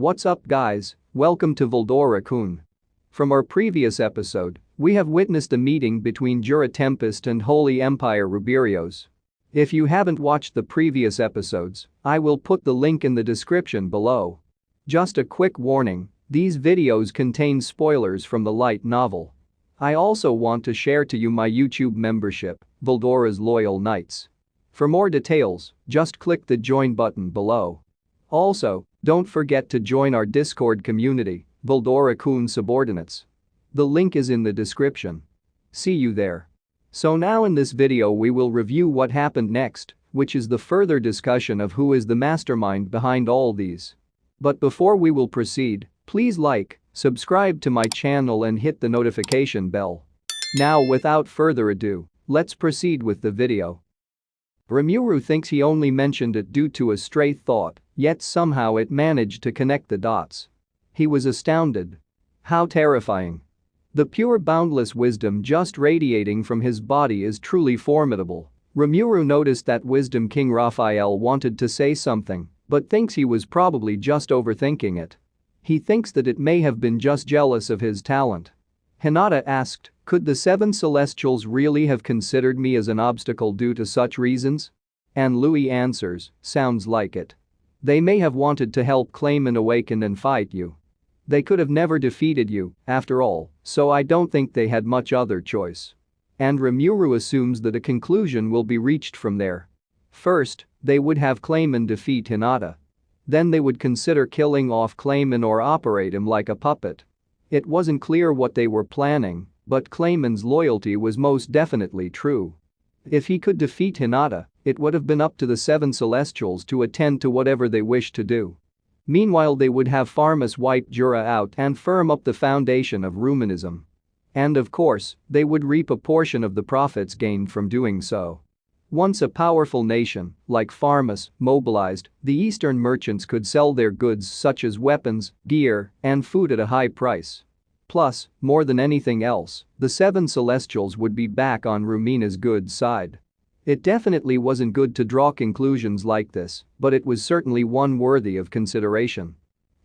What's up guys, welcome to Veldora-kun. From our previous episode, we have witnessed a meeting between Jura Tempest and Holy Empire Ruberios. If you haven't watched the previous episodes, I will put the link in the description below. Just a quick warning, these videos contain spoilers from the light novel. I also want to share to you my YouTube membership, Veldora's Loyal Knights. For more details, just click the join button below. Also, don't forget to join our Discord community, Veldora-kun Subordinates. The link is in the description. See you there. So now in this video we will review what happened next, which is the further discussion of who is the mastermind behind all these. But before we will proceed, please like, subscribe to my channel and hit the notification bell. Now without further ado, let's proceed with the video. Rimuru thinks he only mentioned it due to a stray thought, yet somehow it managed to connect the dots. He was astounded. How terrifying. The pure boundless wisdom just radiating from his body is truly formidable. Rimuru noticed that Wisdom King Raphael wanted to say something, but thinks he was probably just overthinking it. He thinks that it may have been just jealous of his talent. Hinata asked, could the seven celestials really have considered me as an obstacle due to such reasons? And Louis answers, sounds like it. They may have wanted to help Clayman awaken and fight you. They could have never defeated you, after all, so I don't think they had much other choice. And Rimuru assumes that a conclusion will be reached from there. First, they would have Clayman defeat Hinata. Then they would consider killing off Clayman or operate him like a puppet. It wasn't clear what they were planning, but Clayman's loyalty was most definitely true. If he could defeat Hinata, it would have been up to the seven celestials to attend to whatever they wished to do. Meanwhile they would have Pharmus wipe Jura out and firm up the foundation of Ruminism. And of course, they would reap a portion of the profits gained from doing so. Once a powerful nation, like Pharmus, mobilized, the Eastern merchants could sell their goods such as weapons, gear, and food at a high price. Plus, more than anything else, the seven celestials would be back on Rumina's good side. It definitely wasn't good to draw conclusions like this, but it was certainly one worthy of consideration.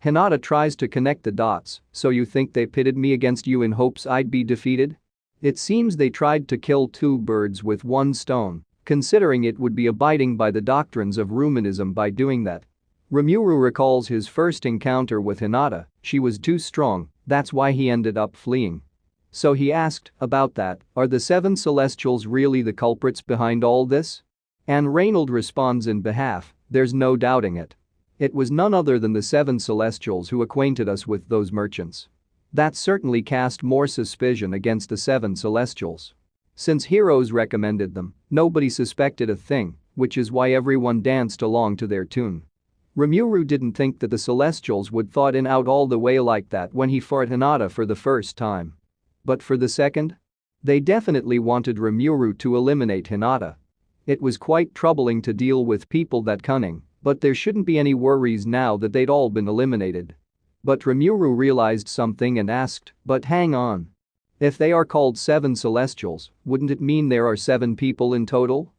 Hinata tries to connect the dots, so you think they pitted me against you in hopes I'd be defeated? It seems they tried to kill two birds with one stone, considering it would be abiding by the doctrines of Ruminism by doing that. Rimuru recalls his first encounter with Hinata, she was too strong, that's why he ended up fleeing. So he asked, about that, are the seven celestials really the culprits behind all this? And Reinald responds in behalf, there's no doubting it. It was none other than the seven celestials who acquainted us with those merchants. That certainly cast more suspicion against the seven celestials. Since heroes recommended them, nobody suspected a thing, which is why everyone danced along to their tune. Rimuru didn't think that the celestials would thought it out all the way like that when he fought Hinata for the first time. But for the second? They definitely wanted Rimuru to eliminate Hinata. It was quite troubling to deal with people that cunning, but there shouldn't be any worries now that they'd all been eliminated. But Rimuru realized something and asked, but hang on. If they are called seven celestials, wouldn't it mean there are seven people in total?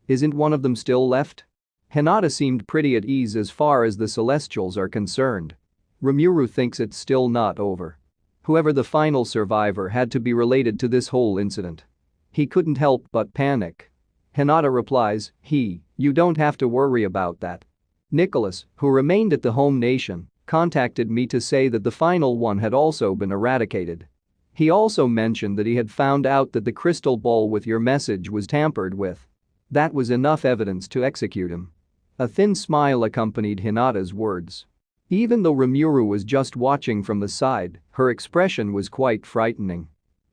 Isn't one of them still left? Hinata seemed pretty at ease as far as the celestials are concerned. Rimuru thinks it's still not over. Whoever the final survivor had to be related to this whole incident. He couldn't help but panic. Hinata replies, you don't have to worry about that. Nicholas, who remained at the home nation, contacted me to say that the final one had also been eradicated. He also mentioned that he had found out that the crystal ball with your message was tampered with. That was enough evidence to execute him. A thin smile accompanied Hinata's words. Even though Rimuru was just watching from the side, her expression was quite frightening.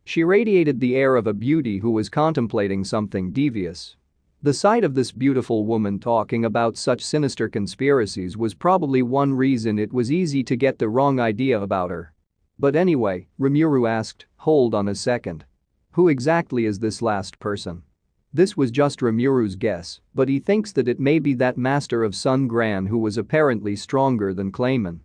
She radiated the air of a beauty who was contemplating something devious. The sight of this beautiful woman talking about such sinister conspiracies was probably one reason it was easy to get the wrong idea about her. But anyway, Rimuru asked, hold on a second. Who exactly is this last person? This was just Rimuru's guess, but he thinks that it may be that master of Sun Gran who was apparently stronger than Clayman.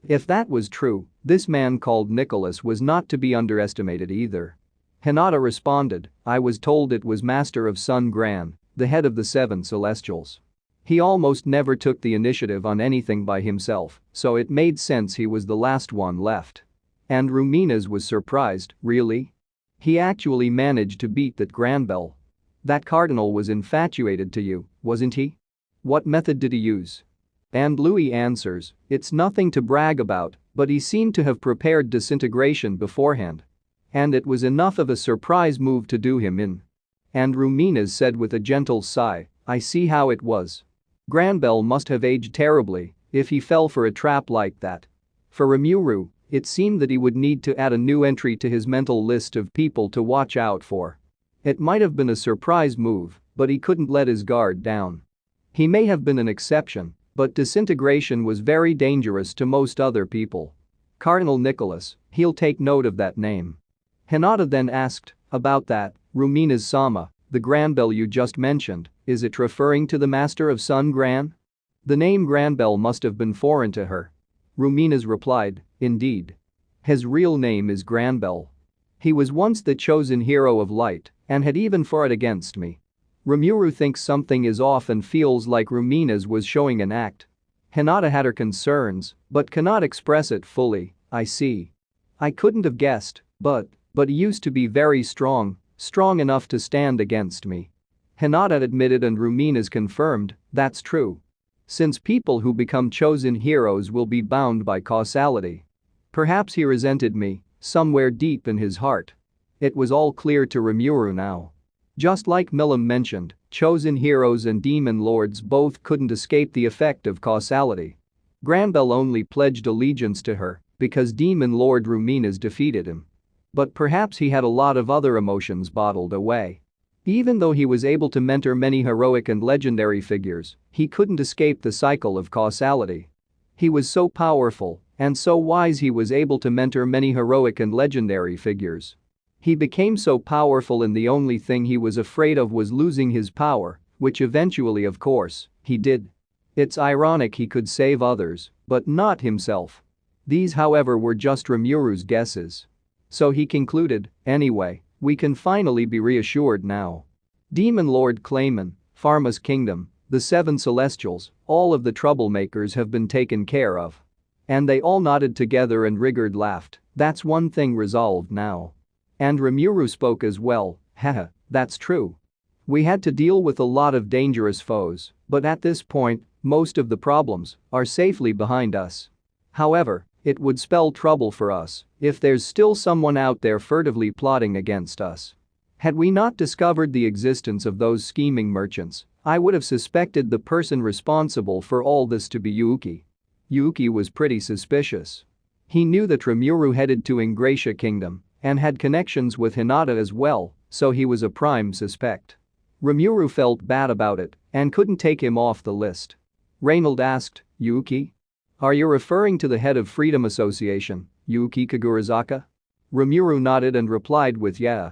If that was true, this man called Nicholas was not to be underestimated either. Hinata responded, I was told it was master of Sun Gran, the head of the seven celestials. He almost never took the initiative on anything by himself, so it made sense he was the last one left. And Ruminas was surprised, really? He actually managed to beat that Granbell. That cardinal was infatuated to you, wasn't he? What method did he use? And Louis answers, it's nothing to brag about, but he seemed to have prepared disintegration beforehand. And it was enough of a surprise move to do him in. And Ruminas said with a gentle sigh, I see how it was. Granbell must have aged terribly if he fell for a trap like that. For Rimuru, it seemed that he would need to add a new entry to his mental list of people to watch out for. It might have been a surprise move, but he couldn't let his guard down. He may have been an exception, but disintegration was very dangerous to most other people. Cardinal Nicholas, he'll take note of that name. Hinata then asked, about that, Ruminas-sama, the Granbell you just mentioned, is it referring to the master of Sun Gran? The name Granbell must have been foreign to her. Ruminas replied, indeed. His real name is Granbell. He was once the chosen hero of light and had even fought against me. Rimuru thinks something is off and feels like Ruminas was showing an act. Hinata had her concerns, but cannot express it fully, I see. I couldn't have guessed, but he used to be very strong enough to stand against me. Hinata admitted and Ruminas confirmed, that's true. Since people who become chosen heroes will be bound by causality. Perhaps he resented me, somewhere deep in his heart. It was all clear to Rimuru now. Just like Milam mentioned, chosen heroes and demon lords both couldn't escape the effect of causality. Granbell only pledged allegiance to her because demon lord Ruminas defeated him. But perhaps he had a lot of other emotions bottled away. Even though he was able to mentor many heroic and legendary figures, he couldn't escape the cycle of causality. He was so powerful and so wise he was able to mentor many heroic and legendary figures. He became so powerful and the only thing he was afraid of was losing his power, which eventually of course, he did. It's ironic he could save others, but not himself. These however were just Rimuru's guesses. So he concluded, anyway, we can finally be reassured now. Demon Lord Clayman, Pharma's kingdom, the seven celestials, all of the troublemakers have been taken care of. And they all nodded together and Rigard laughed, that's one thing resolved now. And Rimuru spoke as well, haha, that's true. We had to deal with a lot of dangerous foes, but at this point, most of the problems are safely behind us. However, it would spell trouble for us if there's still someone out there furtively plotting against us. Had we not discovered the existence of those scheming merchants, I would have suspected the person responsible for all this to be Yuki. Yuki was pretty suspicious. He knew that Rimuru headed to Ingratia Kingdom and had connections with Hinata as well, so he was a prime suspect. Rimuru felt bad about it and couldn't take him off the list. Reynold asked, Yuki? Are you referring to the head of Freedom Association, Yuki Kagurazaka? Rimuru nodded and replied with yeah.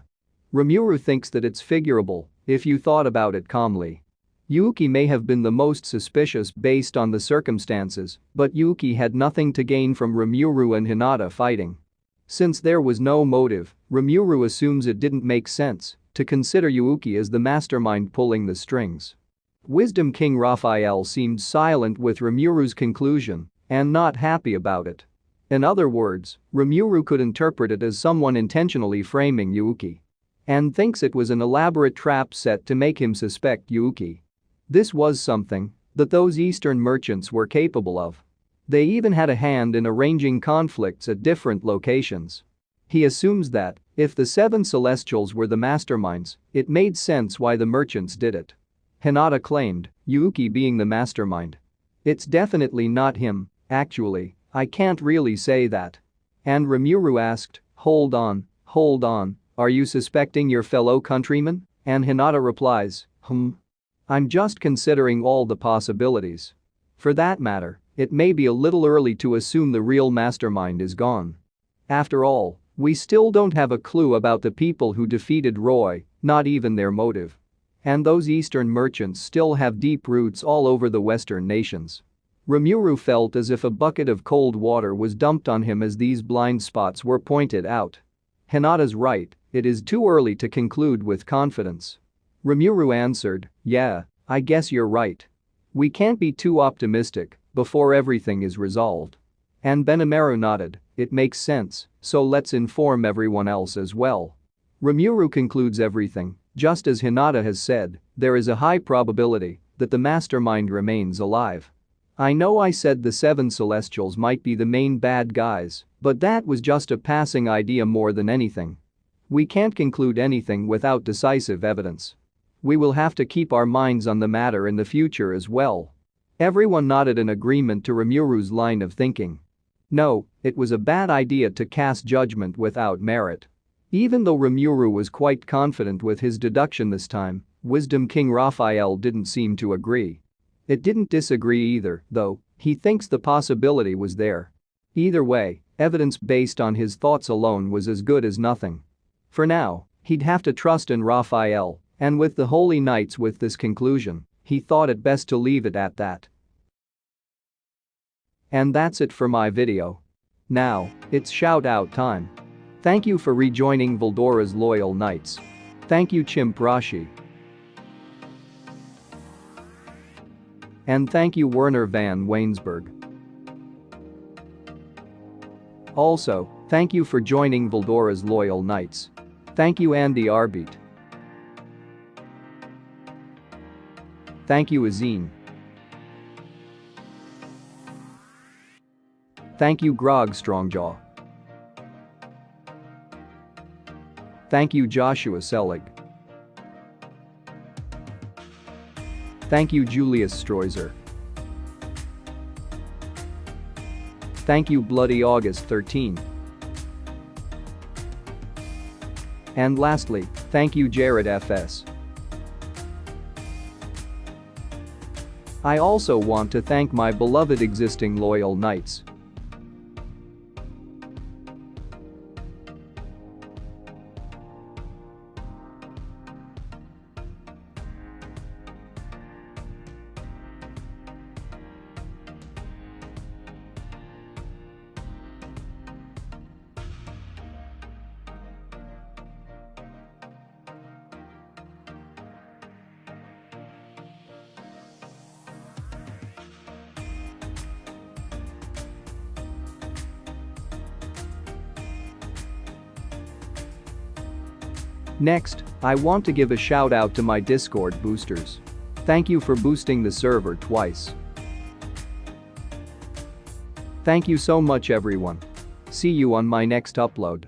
Rimuru thinks that it's figurable, if you thought about it calmly. Yuki may have been the most suspicious based on the circumstances, but Yuki had nothing to gain from Rimuru and Hinata fighting. Since there was no motive, Rimuru assumes it didn't make sense to consider Yuki as the mastermind pulling the strings. Wisdom King Raphael seemed silent with Rimuru's conclusion and not happy about it. In other words, Rimuru could interpret it as someone intentionally framing Yuki. And thinks it was an elaborate trap set to make him suspect Yuki. This was something that those Eastern merchants were capable of. They even had a hand in arranging conflicts at different locations. He assumes that, if the seven celestials were the masterminds, it made sense why the merchants did it. Hinata claimed, Yuki being the mastermind. It's definitely not him, actually, I can't really say that. And Rimuru asked, hold on, are you suspecting your fellow countrymen? And Hinata replies, I'm just considering all the possibilities. For that matter, it may be a little early to assume the real mastermind is gone. After all, we still don't have a clue about the people who defeated Roy, not even their motive. And those Eastern merchants still have deep roots all over the Western nations. Rimuru felt as if a bucket of cold water was dumped on him as these blind spots were pointed out. Hinata's right, it is too early to conclude with confidence. Rimuru answered, yeah, I guess you're right. We can't be too optimistic before everything is resolved. And Benimaru nodded, it makes sense, so let's inform everyone else as well. Rimuru concludes everything, just as Hinata has said, there is a high probability that the mastermind remains alive. I know I said the seven celestials might be the main bad guys, but that was just a passing idea more than anything. We can't conclude anything without decisive evidence. We will have to keep our minds on the matter in the future as well. Everyone nodded in agreement to Rimuru's line of thinking. No, it was a bad idea to cast judgment without merit. Even though Rimuru was quite confident with his deduction this time, Wisdom King Raphael didn't seem to agree. It didn't disagree either, though, he thinks the possibility was there. Either way, evidence based on his thoughts alone was as good as nothing. For now, he'd have to trust in Raphael, and with the Holy Knights with this conclusion, he thought it best to leave it at that. And that's it for my video. Now, it's shout-out time. Thank you for rejoining Veldora's loyal knights. Thank you Chimp Rashi. And thank you Werner van Waynsberg. Also, thank you for joining Veldora's loyal knights. Thank you Andy Arbeat. Thank you Azine. Thank you Grog Strongjaw. Thank you Joshua Selig. Thank you Julius Streuser. Thank you Bloody August 13. And lastly, thank you Jared FS. I also want to thank my beloved existing loyal knights. Next, I want to give a shout out to my Discord boosters. Thank you for boosting the server twice. Thank you so much everyone. See you on my next upload.